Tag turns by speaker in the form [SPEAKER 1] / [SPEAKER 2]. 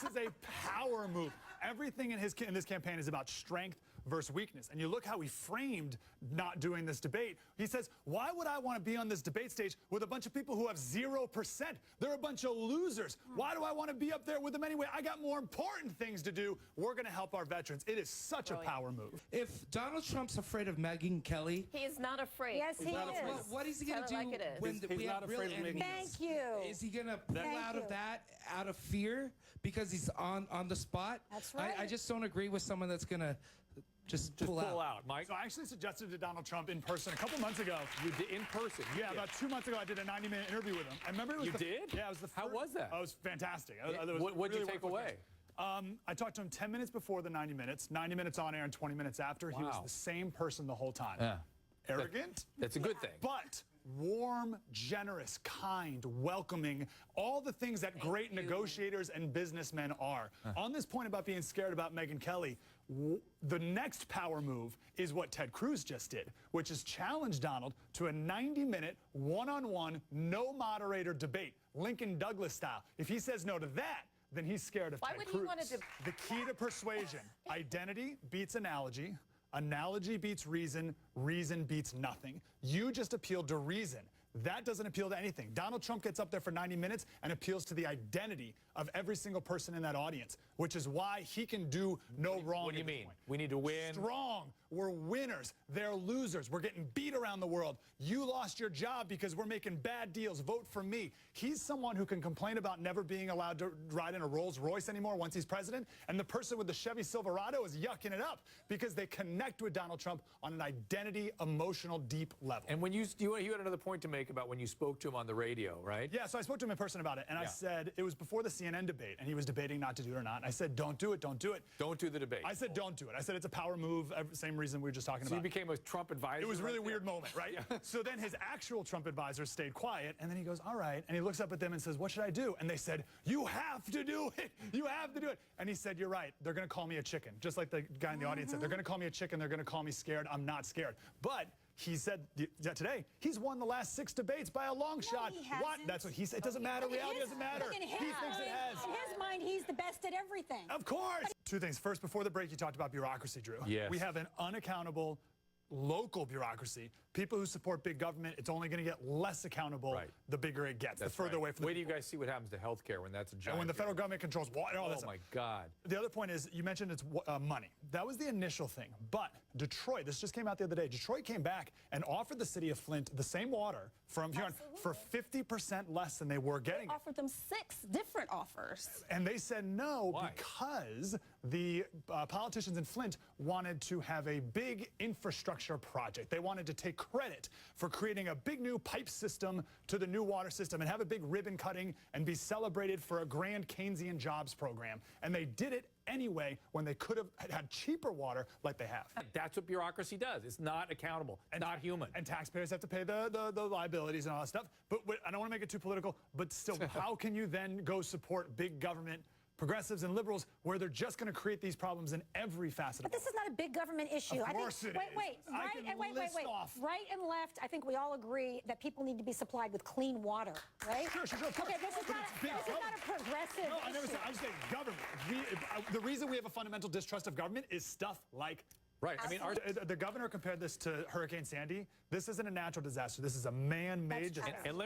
[SPEAKER 1] This is a power move. Everything in this campaign is about strength versus weakness. And you look how he framed not doing this debate. He says, why would I want to be on this debate stage with a bunch of people who have 0%? They're a bunch of losers. Why do I want to be up there with them anyway? I got more important things to do. We're going to help our veterans. It is such a power move.
[SPEAKER 2] If Donald Trump's afraid of Megyn Kelly...
[SPEAKER 3] He is not afraid.
[SPEAKER 4] Yes, he is.
[SPEAKER 2] What is he going to do when we have real enemies?
[SPEAKER 4] Thank you.
[SPEAKER 2] Is he going to pull out of that out of fear because he's on the spot?
[SPEAKER 4] That's right.
[SPEAKER 2] I just don't agree with someone that's going to just pull out.
[SPEAKER 1] Mike. So I actually suggested to Donald Trump in person a couple months ago.
[SPEAKER 5] You did in person?
[SPEAKER 1] Yeah, about 2 months ago I did a 90-minute interview with him. I remember it was
[SPEAKER 5] You did?
[SPEAKER 1] Yeah, it was the first.
[SPEAKER 5] How was that?
[SPEAKER 1] Oh, it was fantastic.
[SPEAKER 5] What did you take away?
[SPEAKER 1] I talked to him 10 minutes before the 90 minutes, 90 minutes on air and 20 minutes after. Wow. He was the same person the whole time. Yeah. Arrogant.
[SPEAKER 5] That's a good thing.
[SPEAKER 1] But warm, generous, kind, welcoming, all the things that great negotiators and businessmen are. On this point about being scared about Megyn Kelly, the next power move is what Ted Cruz just did, which is challenge Donald to a 90-minute, one-on-one, no moderator debate, Lincoln Douglas style. If he says no to that, then he's scared of Ted Cruz. Why would he want to The key to persuasion, identity beats analogy, analogy beats reason, reason beats nothing. You just appealed to reason. That doesn't appeal to anything. Donald Trump gets up there for 90 minutes and appeals to the identity of every single person in that audience, which is why he can do no wrong.
[SPEAKER 5] What do you mean? We need to win.
[SPEAKER 1] Strong. We're winners. They're losers. We're getting beat around the world. You lost your job because we're making bad deals. Vote for me. He's someone who can complain about never being allowed to ride in a Rolls Royce anymore once he's president. And the person with the Chevy Silverado is yucking it up because they connect with Donald Trump on an identity, emotional, deep level.
[SPEAKER 5] And when you had another point to make about when you spoke to him on the radio, right?
[SPEAKER 1] Yeah, so I spoke to him in person about it, and I said, it was before the CNN debate, and he was debating not to do it or not. And I said, don't do it, don't do it.
[SPEAKER 5] Don't do the debate.
[SPEAKER 1] I said, don't do it. I said, it's a power move, same reason we were just talking about.
[SPEAKER 5] So you became a Trump advisor?
[SPEAKER 1] It was a really weird moment, right? Yeah. So then his actual Trump advisor stayed quiet, and then he goes, all right, and he looks up at them and says, what should I do? And they said, you have to do it. You have to do it. And he said, you're right. They're going to call me a chicken, just like the guy in the audience said. They're going to call me a chicken. They're going to call me scared. I'm not scared. But he said today he's won the last 6 debates by a long shot. What? That's what he said. It doesn't matter. Reality doesn't matter. He thinks it has.
[SPEAKER 4] In his mind, he's the best at everything.
[SPEAKER 1] Of course. 2 things. First, before the break, you talked about bureaucracy, Drew.
[SPEAKER 5] Yes.
[SPEAKER 1] We have an unaccountable local bureaucracy. People who support big government, it's only going to get less accountable the bigger it gets, the further away from the
[SPEAKER 5] Wait till you guys see what happens to healthcare when that's a giant.
[SPEAKER 1] And when the federal government controls water, all that stuff.
[SPEAKER 5] Oh, my God.
[SPEAKER 1] The other point is, you mentioned it's money. That was the initial thing. But Detroit, this just came out the other day, Detroit came back and offered the city of Flint the same water from here on for 50% less than they were getting.
[SPEAKER 3] They offered them 6 different offers.
[SPEAKER 1] And they said no because the politicians in Flint wanted to have a big infrastructure project. They wanted to take credit for creating a big new pipe system to the new water system and have a big ribbon cutting and be celebrated for a grand Keynesian jobs program. And they did it anyway when they could have had cheaper water like they have.
[SPEAKER 5] That's what bureaucracy does. It's not accountable, not human.
[SPEAKER 1] And taxpayers have to pay the liabilities and all that stuff. But I don't want to make it too political, but still, how can you then go support big government, progressives and liberals, where they're just going to create these problems in every facet
[SPEAKER 4] But this is not a big government issue.
[SPEAKER 1] Of course it is.
[SPEAKER 4] Wait. Right and left, I think we all agree that people need to be supplied with clean water, right?
[SPEAKER 1] Sure.
[SPEAKER 4] Okay, this is not a progressive issue.
[SPEAKER 1] I never said, I'm just saying government. The reason we have a fundamental distrust of government is stuff like
[SPEAKER 5] Right. I mean,
[SPEAKER 1] the governor compared this to Hurricane Sandy. This isn't a natural disaster. This is a man-made disaster.
[SPEAKER 5] And let me